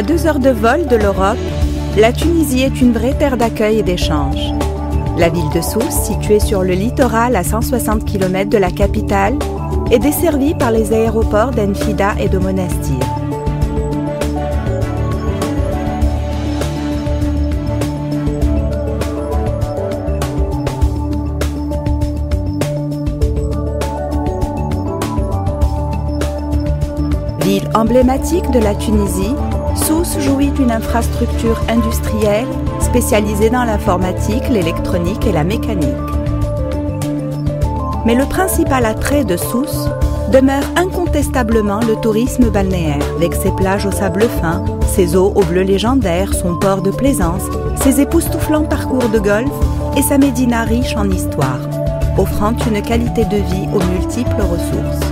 À 2 heures de vol de l'Europe, la Tunisie est une vraie terre d'accueil et d'échange. La ville de Sousse, située sur le littoral à 160 km de la capitale, est desservie par les aéroports d'Enfida et de Monastir. Ville emblématique de la Tunisie, Sousse jouit d'une infrastructure industrielle spécialisée dans l'informatique, l'électronique et la mécanique. Mais le principal attrait de Sousse demeure incontestablement le tourisme balnéaire, avec ses plages au sable fin, ses eaux au bleu légendaire, son port de plaisance, ses époustouflants parcours de golf et sa médina riche en histoire, offrant une qualité de vie aux multiples ressources.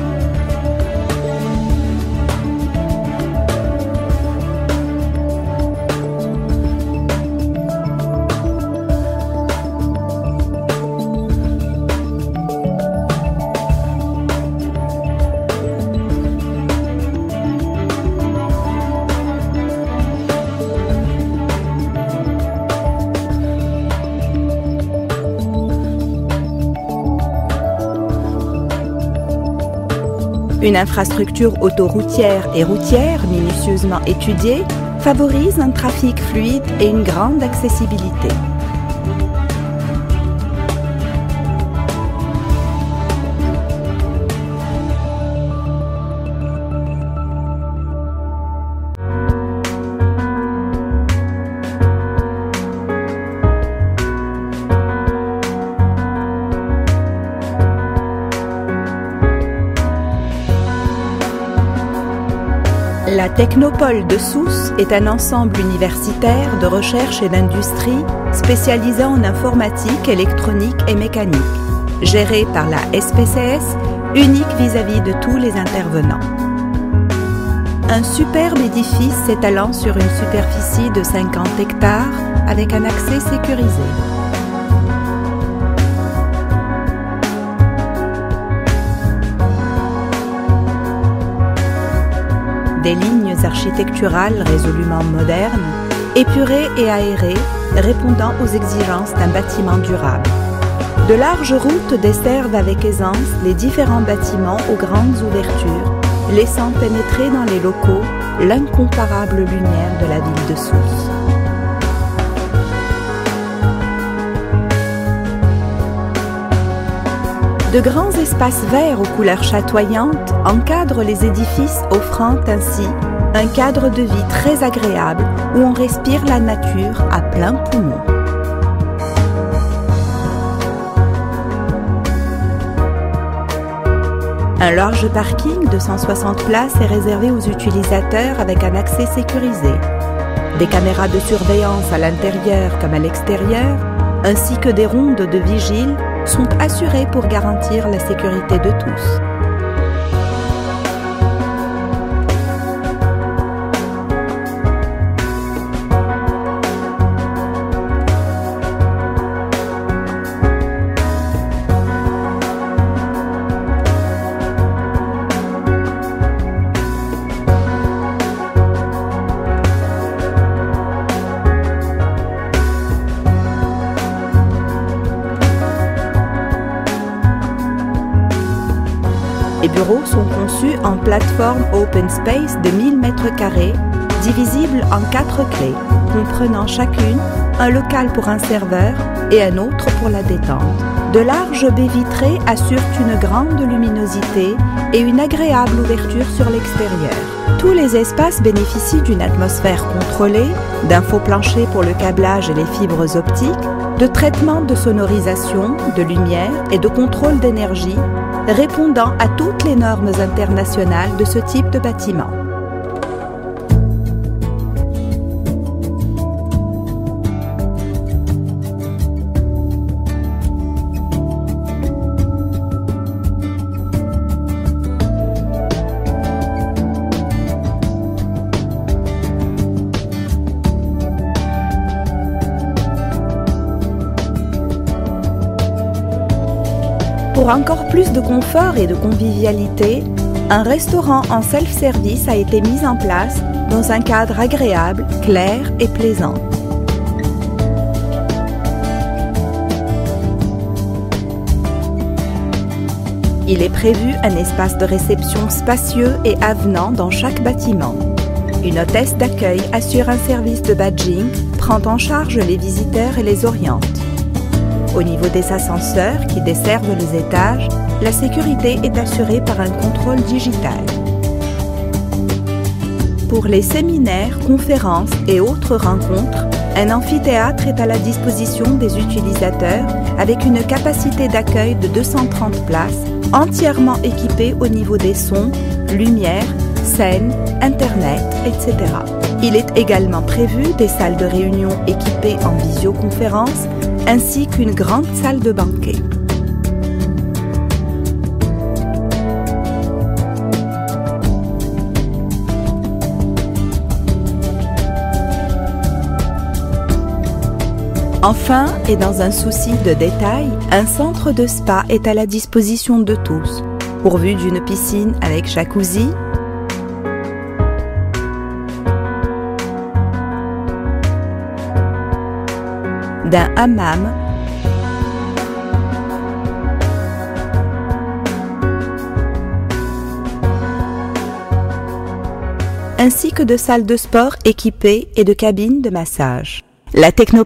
Une infrastructure autoroutière et routière minutieusement étudiée favorise un trafic fluide et une grande accessibilité. La Technopole de Sousse est un ensemble universitaire de recherche et d'industrie spécialisé en informatique, électronique et mécanique, géré par la SPCS, unique vis-à-vis de tous les intervenants. Un superbe édifice s'étalant sur une superficie de 50 hectares avec un accès sécurisé. Des lignes architecturales résolument modernes, épurées et aérées, répondant aux exigences d'un bâtiment durable. De larges routes desservent avec aisance les différents bâtiments aux grandes ouvertures, laissant pénétrer dans les locaux l'incomparable lumière de la ville de Sousse. De grands espaces verts aux couleurs chatoyantes encadrent les édifices, offrant ainsi un cadre de vie très agréable où on respire la nature à plein poumon. Un large parking de 160 places est réservé aux utilisateurs avec un accès sécurisé. Des caméras de surveillance à l'intérieur comme à l'extérieur, ainsi que des rondes de vigiles sont assurés pour garantir la sécurité de tous. Les bureaux sont conçus en plateforme open space de 1000 m², divisibles en 4 clés, comprenant chacune un local pour un serveur et un autre pour la détente. De larges baies vitrées assurent une grande luminosité et une agréable ouverture sur l'extérieur. Tous les espaces bénéficient d'une atmosphère contrôlée, d'un faux plancher pour le câblage et les fibres optiques, de traitement de sonorisation, de lumière et de contrôle d'énergie, répondant à toutes les normes internationales de ce type de bâtiment. Pour encore plus de confort et de convivialité, un restaurant en self-service a été mis en place dans un cadre agréable, clair et plaisant. Il est prévu un espace de réception spacieux et avenant dans chaque bâtiment. Une hôtesse d'accueil assure un service de badging, prend en charge les visiteurs et les oriente. Au niveau des ascenseurs qui desservent les étages, la sécurité est assurée par un contrôle digital. Pour les séminaires, conférences et autres rencontres, un amphithéâtre est à la disposition des utilisateurs avec une capacité d'accueil de 230 places, entièrement équipé au niveau des sons, lumière, scène, internet, etc. Il est également prévu des salles de réunion équipées en visioconférence ainsi qu'une grande salle de banquet. Enfin, et dans un souci de détail, un centre de spa est à la disposition de tous, pourvu d'une piscine avec jacuzzi, d'un hammam, ainsi que de salles de sport équipées et de cabines de massage. La techno